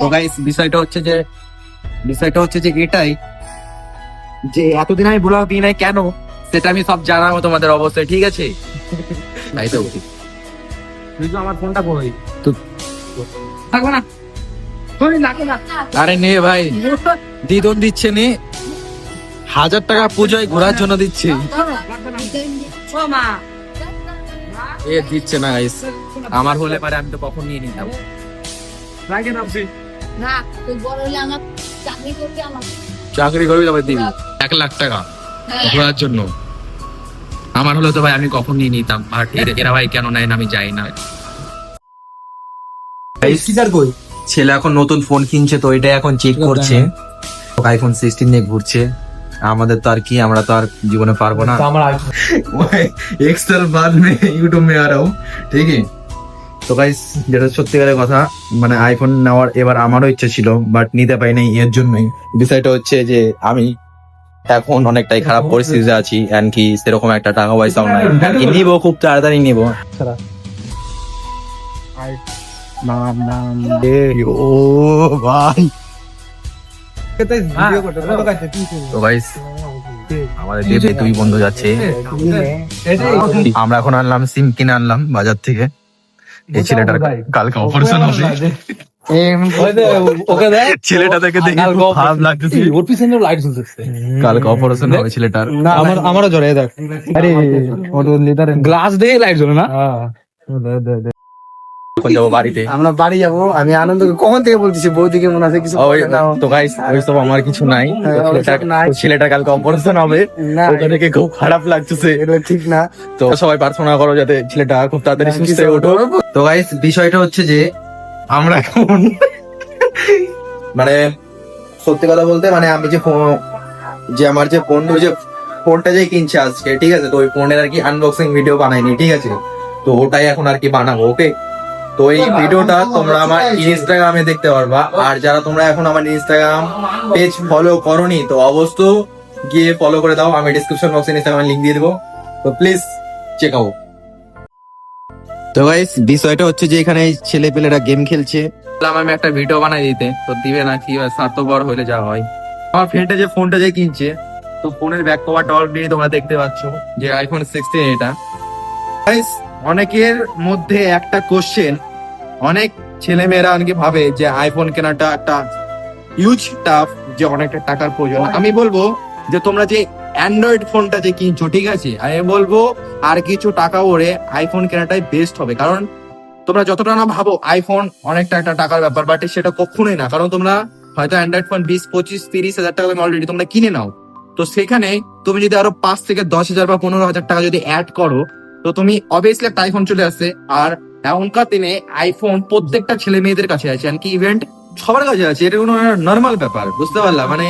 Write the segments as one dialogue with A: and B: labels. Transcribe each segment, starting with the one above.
A: তো গাইস বিষয়টা হচ্ছে যে এটাই যে এতদিন আমি ব্লগ দিই নাই কেন সেটা আমি সব জানাবো তোমাদের অবশ্যই, ঠিক আছে? তাই তো আমার ফোনটা কই তো থাকবো না। আরে নে ভাই, দিদন দিচ্ছে নে, 1000 টাকা পুজোয় ঘোরার জন্য দিচ্ছে। এ দিচ্ছে না গাইস, আমার হলে পারে আমি তো কখন নিয়ে নিতাম। চাকরি করবি তবে দিবি 1 লাখ টাকা ঘোরার জন্য। আমার হলে তো ভাই আমি কখন নিয়ে নিতাম। আর এরা ভাই কেন নেয় না আমি যাই না। ছেলে এখন নতুন ফোন কিনছে তো এটাই এখন চেক করছে। আইফোন 16 নিয়ে ঘুরছে। আমাদের তো আর কি, আমরা তো আর জীবনে পারবো না। एक साल बाद में यूट्यूब में आ रहा हूँ, ठीक है? তো গাইস যেটা সত্যিকারের কথা, মানে আইফোন নেওয়ার এবার আমারও ইচ্ছা ছিল, বাট নিতে পারিনি। এর জন্যই বিষয়টা হচ্ছে যে আমি এখন অনেকটাই খারাপ পরিস্থিতিতে আছি, এন্ড কি সেরকম একটা টাকা পয়সাও নাই। নিবো খুব তাড়াতাড়ি নিবো। ও ভাই, তো গাইস আমাদের দেবে 2 বন্ধু যাচ্ছে। আমরা এখন আনলাম সিম কিনে আনলাম বাজার থেকে। এই ছেলেটার কালকে অপারেশন হবে। ছেলেটা দেখে দেখে খুব খারাপ লাগতেছে। ওর পিছনে লাইট জ্বলতেছে। কালকে অপারেশন হবে ছেলেটার।
B: আমারও জ্বরে দেখ। আরে ওর লিটার গ্লাস দিয়ে লাইট জ্বলে না।
A: এখন যাবো বাড়িতে।
B: আমরা বাড়ি যাবো। আমি আনন্দকে কখন থেকে বলতেছি বৌদিকে মনে আছে কিছু।
A: তো গাইস ওই সব আমার কিছু নাই। ছেলেটা কালকে অপারেশন হবে, ওটা দেখে খুব খারাপ লাগতেছে।
B: এটা ঠিক না।
A: তো সবাই প্রার্থনা করো যাতে ছেলেটা খুব তাড়াতাড়ি সুস্থ হয়ে ওঠো। তো গাইস বিষয়টা হচ্ছে যে আমরা এখন মানে সত্যি কথা বলতে মানে আমি যে আমার যে বন্ধু যে ফোনটা যে কিনছে আজকে, ঠিক আছে? তো ওই ফোনের আর কি আনবক্সিং ভিডিও বানাইনি, ঠিক আছে? তো ওটাই এখন আর কি বানাবো, ওকে? তো এই ভিডিওটা তোমরা আমার ইনস্টাগ্রামে দেখতে পারবা। আর যারা তোমরা এখন আমার ইনস্টাগ্রাম পেজ ফলো করোনি তো অবশ্যই গিয়ে ফলো করে দাও। আমি ডিসক্রিপশন বক্সে ইনস্টাগ্রামে লিংক দিয়ে দেবো, তো প্লিজ চেক আউট। তো গাইস বিষয়টা হচ্ছে যে এখানে ছেলে পেলেরা গেম খেলছে। আমি একটা ভিডিও বানাই দিতে, তো দিবে না কি স্বার্থপর হলে যা হয়। আমার ফ্রেন্ডটা যে ফোনটা যে কিনছে, তো ফোনের ব্যাক কভারটা অলরেডি তোমরা দেখতে পাচ্ছ যে আইফোন 16 এটা। গাইস অনেকের মধ্যে একটা কোশ্চেন, অনেক ছেলে মেয়েরা অনেকে ভাবে যে আইফোন কেনাটা একটা হিউজ টাফ, যে অনেকটা টাকার প্রয়োজন। আমি বলবো যে তোমরা যে অ্যান্ড্রয়েড ফোনটা যে কিনছো, ঠিক আছে, আমি বলবো আর কিছু টাকা ওরে আইফোন কেনাটাই বেস্ট হবে। কারণ তোমরা যতটা না ভাবো আইফোন অনেকটা একটা টাকার ব্যাপার, বাট সেটা কখনোই না। কারণ তোমরা হয়তো অ্যান্ড্রয়েড ফোন 20, 25, 30 হাজার টাকা তুমি অলরেডি তোমরা কিনে নাও। তো সেখানে তুমি যদি আরো 5 থেকে 10,000 বা 15,000 টাকা যদি অ্যাড করো, তো তুমি অবভিয়াসলি একটা আইফোন চলে আসছে। আর এখনকার দিনে আইফোন প্রত্যেকটা ছেলে মেয়েদের কাছে আছে, এমনকি ইভেন্ট সবার কাছে আছে। এটা কোনো নর্মাল ব্যাপার, বুঝতে পারলা? মানে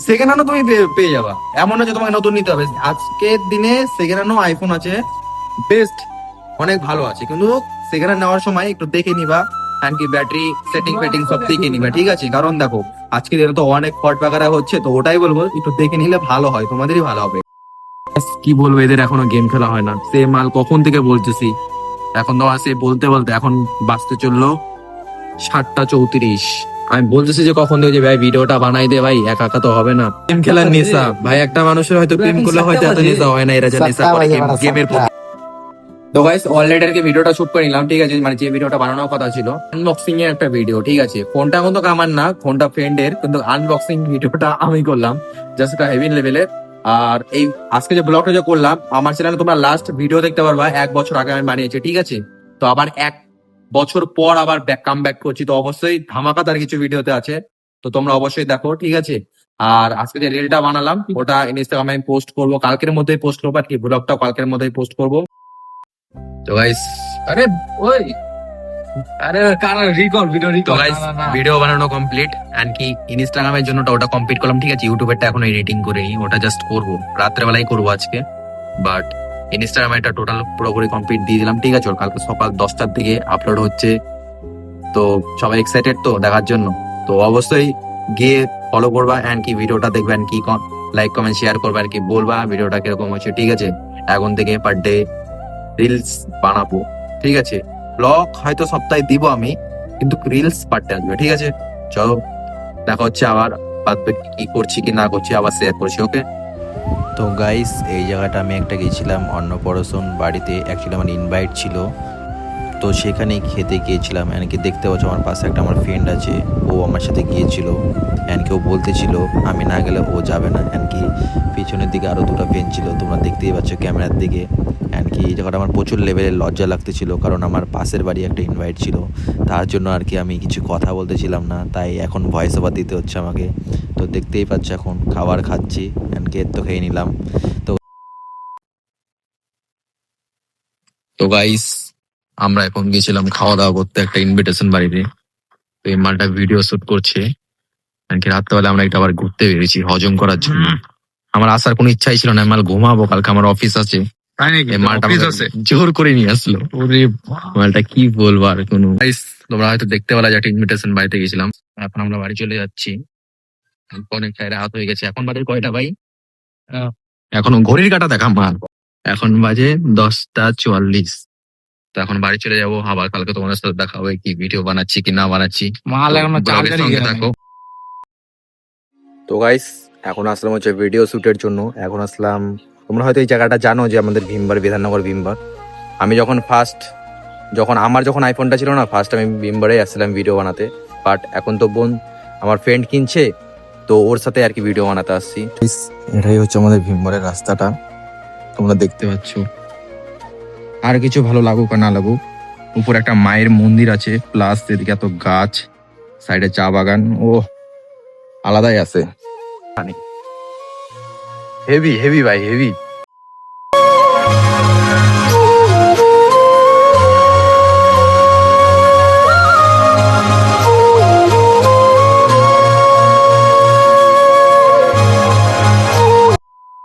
A: সেকেন্ড হ্যান্ডও তুমি পেয়ে যাবা, এমন না যে তোমাকে নতুন নিতে হবে। আজকের দিনে সেকেন্ড হ্যান্ডও আইফোন আছে, বেস্ট, অনেক ভালো আছে। কিন্তু সেকেন্ড হ্যান্ড নেওয়ার সময় একটু দেখে নিবা, এমনকি ব্যাটারি সেটিং ফেটিং সব দেখে নিবা, ঠিক আছে? কারণ দেখো আজকে দিনে তো অনেক ফল্ট বাগারা হচ্ছে, তো ওটাই বলবো একটু দেখে নিলে ভালো হয়, তোমাদেরই ভালো হবে। কি বলবো, এদের এখনো গেম খেলা হয় না। সে মাল কখন থেকে বলতেছি, এখন তো আসে বলতে বলতে এখন বাঁচতে চললো 7:34। আমি বলতেছি যে কখন থেকে যে ভাই ভিডিওটা বানাই দে ভাই, একা একা তো হবে না। গেম খেলার নেশা ভাই, একটা মানুষের হয়তো প্রেম করলে হয়তো এত নেশা হয় না, এরা যে নেশা করে গেমের প্রতি। তো গাইস অলরেডি আর কি ভিডিওটা শুট করে নিলাম, ঠিক আছে? মানে যে ভিডিওটা বানানোর কথা ছিল আনবক্সিং এর একটা ভিডিও, ঠিক আছে? ফোনটা কিন্তু আমার না, ফোনটা ফ্রেন্ডের, কিন্তু আনবক্সিং ভিডিওটা আমি করলাম, জাস্ট একটা হেভি লেভেলের। আর এই আজকে যে ব্লগটা যে করলাম, আমার চ্যানেলে তোমরা লাস্ট ভিডিও দেখতে পারবা 1 বছর আগে আমি বানিয়েছি, ঠিক আছে? তো আবার 1 বছর পর আবার কাম ব্যাক করছি, তো অবশ্যই ধামাকাদার কিছু ভিডিওতে আছে, তো তোমরা অবশ্যই দেখো, ঠিক আছে? আর আজকে যে রিলটা বানালাম ওটা ইনস্টাগ্রামে আমি পোস্ট করবো, কালকের মধ্যেই পোস্ট করবো আর কি, ব্লগটা কালকের মধ্যেই পোস্ট করবো। তো গাইস
B: আরে ওই আরে কারা রিকল ভিডিও
A: তো গাইস ভিডিও বানানো কমপ্লিট, এন্ড কি ইনস্টাগ্রামের জন্য ওটা কমপ্লিট করলাম, ঠিক আছে? ইউটিউবেরটা এখনো এডিটিং করিনি, ওটা জাস্ট করবো রাত্রে বেলায় করবো আজকে। বাট ইনস্টাগ্রামে এটা টোটাল পুরোপুরি কমপ্লিট দিয়ে দিলাম, ঠিক আছে? ওর কালকে সকাল 10টার দিকে আপলোড হচ্ছে, তো সবাই এক্সাইটেড তো দেখার জন্য। তো অবশ্যই গিয়ে ফলো করবা, এন্ড কি ভিডিওটা দেখবেন, কি লাইক কমেন্ট শেয়ার করবা, আর কি বলবা ভিডিওটা কিরকম হচ্ছে, ঠিক আছে? এখন থেকে পার ডে রিলস বানাবো, ঠিক আছে? ব্লগ হয়তো সপ্তাহে দিব আমি, কিন্তু রিলস পার্টে আসবে, ঠিক আছে? চলো দেখা হচ্ছে আবার, বাদ বাকি কি করছি কি না করছি আবার শেয়ার করছি, ওকে?
C: তো গাইস এই জায়গাটা আমি একটা গেছিলাম অন্নপ্রাশন বাড়িতে, অ্যাকচুয়ালি আমার ইনভাইট ছিল, তো সেখানে খেতে গিয়েছিলাম। এমনকি দেখতে পাচ্ছ আমার পাশে একটা আমার ফ্রেন্ড আছে, ও আমার সাথে গিয়েছিল। এমনকি ও বলতেছিল আমি না গেলে ও যাবে না। এমনকি পিছনের দিকে আরও দুটো ফ্রেন্ড ছিল, তোমরা দেখতেই পাচ্ছ ক্যামেরার দিকে। এমনকি এই জায়গাটা আমার প্রচুর লেভেলের লজ্জা লাগতেছিল, কারণ আমার পাশের বাড়ি একটা ইনভাইট ছিল, তার জন্য আর কি আমি কিছু কথা বলতেছিলাম না, তাই এখন ভয়েস ওভার দিতে হচ্ছে আমাকে। তো দেখতেই পাচ্ছ এখন খাবার খাচ্ছি, এমনকি এর তো খেয়ে নিলাম।
A: তো গাইস আমরা এখন গেছিলাম খাওয়া দাওয়া করতে একটা ইনভিটেশন বাড়িতে। তো এই মালটা ভিডিও শুট করছে, কারণ কি রাত্রেবেলা আমরা একটা আবার ঘুরতে বেরিয়েছি হজম করার জন্য। আমার আসার কোনো ইচ্ছাই ছিল না, মাল ঘুমাবো, কালকে আমার অফিস আছে। এই মালটা আমাকে জোর করে নিয়ে আসলো। ওরে মালটা কি বলবো আর কোনো। Guys, তোমরা হয়তো দেখতে পেলা যে একটা ইনভিটেশন বাড়িতে গেছিলাম, এখন আমরা বাড়ি চলে যাচ্ছি। অনেকটা রাত হয়ে গেছে, এখন বাজে কয়টা ভাই? এখনো ঘড়ির কাঁটা দেখা মাল, এখন বাজে 10টা 44। তো এখন বাড়ি চলে যাবো, আবার কালকে তোমাদের সাথে দেখা হবে কি ভিডিও বানাচ্ছি কি না বানাচ্ছি।
B: মাল এখনো
A: তো vlog এর সঙ্গে থাকো। তো গাইস এখন আসলাম হচ্ছে ভিডিও শুটের জন্য। এখন আসলাম, তোমরা হয়তো এই জায়গাটা জানো যে আমাদের ভীমবার, বিধাননগর ভীমবার। আমি যখন আমার আইফোনটা ছিল না, ফার্স্ট আমি ভীমবারে আসছিলাম ভিডিও বানাতে। বাট এখন তো বোন আমার ফ্রেন্ড কিনছে, তো ওর সাথে আর কি ভিডিও বানাতে আসছি। এটাই হচ্ছে আমাদের ভীমবারের রাস্তাটা, তোমরা দেখতে পাচ্ছ। আর কিছু ভালো লাগুক আর না লাগুক, উপরে একটা মায়ের মন্দির আছে, প্লাস এদিকে এত গাছ, সাইডে চা বাগান, ও আলাদাই আছে। হেভি হেভি ভাই, হেভি।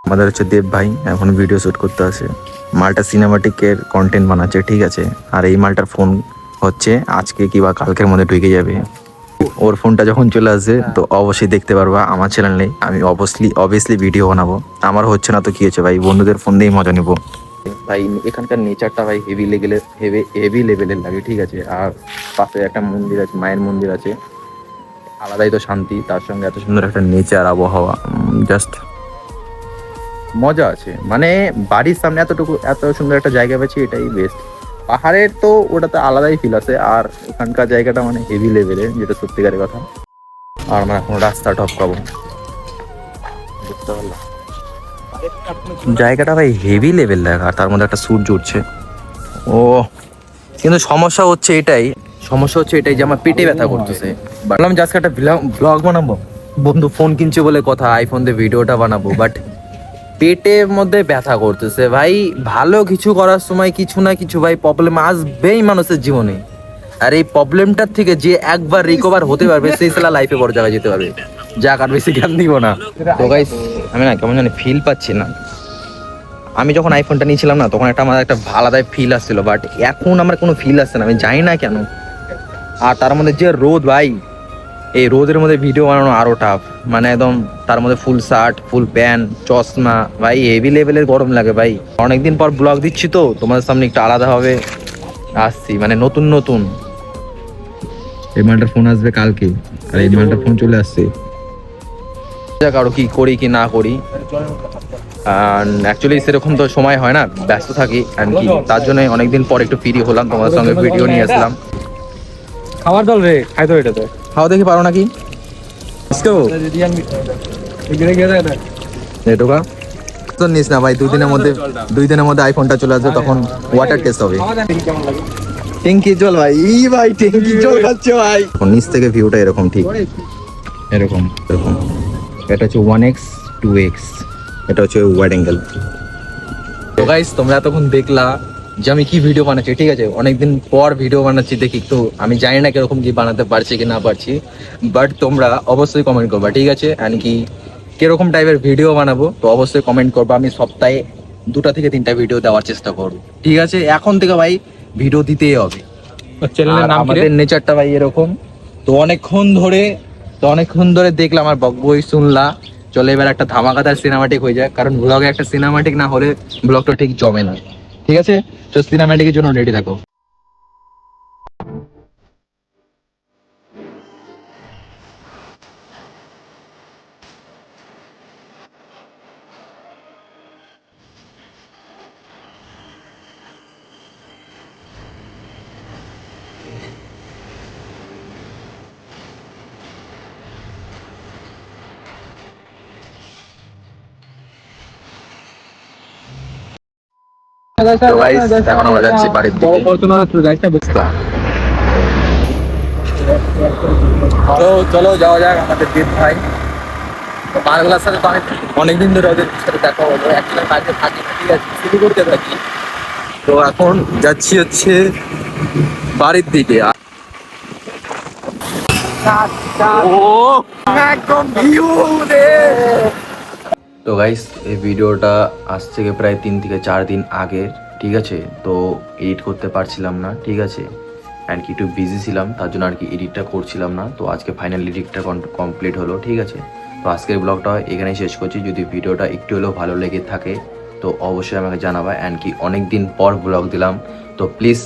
A: আমাদের হচ্ছে দেব ভাই এখন ভিডিও শুট করতে আসে, মালটা সিনেমাটিকের কন্টেন্ট বানাচ্ছে, ঠিক আছে? আর এই মালটার ফোন হচ্ছে আজকে কিংবা কালকের মধ্যে ঢুকে যাবে। ওর ফোনটা যখন চলে আসে তো অবশ্যই দেখতে পারবা আমার চ্যানেলে। আমি অবভিয়াসলি ভিডিও বানাবো, আমার হচ্ছে না তো কি হচ্ছে ভাই, বন্ধুদের ফোন দিয়েই মজা নেবো ভাই। এখানকার নেচারটা ভাই হেভি লেভেলের লাগে, ঠিক আছে? আর পাশে একটা মন্দির আছে, মায়ের মন্দির আছে, আলাদাই তো শান্তি, তার সঙ্গে এত সুন্দর একটা নেচার আবহাওয়া, জাস্ট মজা আছে। মানে বাড়ির সামনে এত সুন্দর একটা জায়গা পেয়েছি, এটাই বেস্ট। পাহাড়ের তো ওটাতে আলাদাই ফিল আছে, আর এখানকার জায়গাটা মানে হেভি লেভেলের, যেটা সত্যিকারের কথা। আর আমরা এখন রাস্তা টপকাবো, বুঝতে পারলাম জায়গাটা ভাই হেভি লেভেল দেখা, আর তার মধ্যে একটা সূর্য উঠছে। ও কিন্তু সমস্যা হচ্ছে এটাই যে আমার পেটে ব্যথা করতেছে। ভাবলাম যে আজকে একটা ব্লগ বানাবো, বন্ধু ফোন কিনছে বলে কথা, আইফোন দিয়ে ভিডিওটা বানাবো, বাট পেটের মধ্যে ব্যথা করতেছে ভাই। ভালো কিছু করার সময় কিছু না কিছু ভাই প্রবলেম আসবেই মানুষের জীবনে, আর এই প্রবলেমটার থেকে যে একবার রিকভার হতে পারবে সেই সালা লাইফে বড় জায়গায় যেতে পারবে। যাক আর বেশি জ্ঞান দিব না। তো গাইস আমি না কেমন জানি ফিল পাচ্ছি না। আমি যখন আইফোনটা নিয়েছিলাম না, তখন আমার একটা আলাদাই ফিল আসছিল, বাট এখন আমার কোনো ফিল আসছে না, আমি জানি না কেন। আর তার মধ্যে যে রোদ ভাই, এই রোদের মধ্যে ভিডিও বানানো আরো টাফ, মানে একদম তার মধ্যে ফুল শার্ট, ফুল প্যান্ট, চশমা, ভাই হেভি লেভেলের গরম লাগে ভাই। অনেকদিন পর ব্লগ দিচ্ছি তো তোমাদের সামনে একটু আলাদাভাবে আসছি, মানে নতুন। এই মালটার ফোন আসবে কালকে, আর এই মালটার ফোন চলে আসছে। কারো কি করি কি না করি, অ্যাকচুয়ালি সেরকম তো সময় হয় না, ব্যস্ত থাকি আর কি, তার জন্য অনেকদিন পর একটু ফ্রি হলাম, তোমাদের সঙ্গে ভিডিও নিয়ে আসলাম।
B: খাবার দল রে খাই তো এটাতে
A: খাওয়া দেখি পারো নাকি তো নিস না ভাই, 2 দিনের মধ্যে আইফোনটা চলে আসবে, তখন ওয়াটার টেস্ট হবে। ট্যাঙ্কি জল ভাই, ভাই ট্যাঙ্কি জল খাচ্ছে ভাই। নিচ থেকে ভিউটা এরকম, ঠিক এরকম। এটা হচ্ছে 1x 2x, এটা হচ্ছে ওয়াইড অ্যাঙ্গেল। তো গাইস তোমরা এতক্ষণ দেখলা যে আমি কি ভিডিও বানাচ্ছি, ঠিক আছে? অনেকদিন পর ভিডিও বানাচ্ছি, দেখি তো আমি জানি না কিরকম কি বানাতে পারছি কি না পারছি, বাট তোমরা অবশ্যই কমেন্ট করবা, ঠিক আছে? এন্ড কি কিরকম টাইপের ভিডিও বানাবো তো অবশ্যই কমেন্ট করবা। আমি সপ্তাহে 2টা থেকে 3টা ভিডিও দেওয়ার চেষ্টা করবো, ঠিক আছে? এখন থেকে ভাই ভিডিও দিতেই হবে।
B: চ্যানেলের নাম কি রে?
A: আমাদের নেচারটা ভাই এরকম। তো অনেকক্ষণ ধরে দেখলাম, আমার বই শুনলা, চলে এবার একটা ধামাকাদার সিনেমাটিক হয়ে যায়, কারণ ব্লগে একটা সিনেমাটিক না হলে ব্লগটা ঠিক জমে না, ঠিক আছে? তো সিনেমাটিকের জন্য রেডি থাকো। তো guys, এখন আমরা যাচ্ছি বাড়ির দিকে। তো চলো যাওয়া যাক আমাদের দীপ ভাই। তো মালগুলার সাথে তো আমি অনেকদিন ধরে ওদের সাথে দেখা হলো, একচুয়ালি বাড়িতে থাকি না, ঠিক আছে, শুরু করতে থাকি। তো এখন যাচ্ছি হচ্ছে বাড়ির দিকে।
C: তো গাইস এই ভিডিওটা আজ থেকে প্রায় 3 থেকে 4 দিন আগের, ঠিক আছে। তো এডিট করতে পারছিলাম না, ঠিক আছে, অ্যান্ড কি একটু বিজি ছিলাম, তার জন্য আর কি এডিটটা করছিলাম না। তো আজকে ফাইনাল এডিটটা কমপ্লিট হলো, ঠিক আছে। তো আজকের ব্লগটা এখানেই শেষ করছি। যদি ভিডিওটা একটু হলেও ভালো লেগে থাকে তো অবশ্যই আমাকে জানাবা। অ্যান্ড কি অনেক দিন পর ব্লগ দিলাম, তো প্লিজ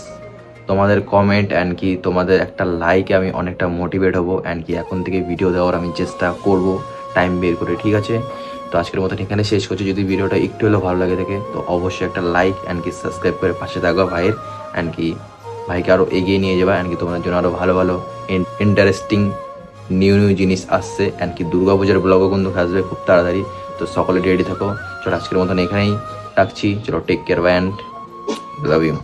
C: তোমাদের কমেন্ট অ্যান্ড কি তোমাদের একটা লাইকে আমি অনেকটা মোটিভেট হবো। অ্যান্ড কি এখন থেকে ভিডিও দেওয়ার আমি চেষ্টা করব টাইম বের করে, ঠিক আছে। তো আজকের মতন এখানে শেষ করছি। যদি ভিডিওটা একটু হলেও ভালো লাগে থাকে তো অবশ্যই একটা লাইক অ্যান্ড কি সাবস্ক্রাইব করে পাশে থাকবা ভাইয়ের। অ্যান্ড কি ভাইকে আরও এগিয়ে নিয়ে যাবা। অ্যান্ড কি তোমাদের জন্য আরও ভালো ভালো ইন্টারেস্টিং নিউ জিনিস আসছে। অ্যান্ড কি দুর্গাপূজার ব্লগও কিন্তু আসবে খুব তাড়াতাড়ি। তো সকলে রেডি থাকো। চলো আজকের মতন এখানেই রাখছি। চলো take care and love you.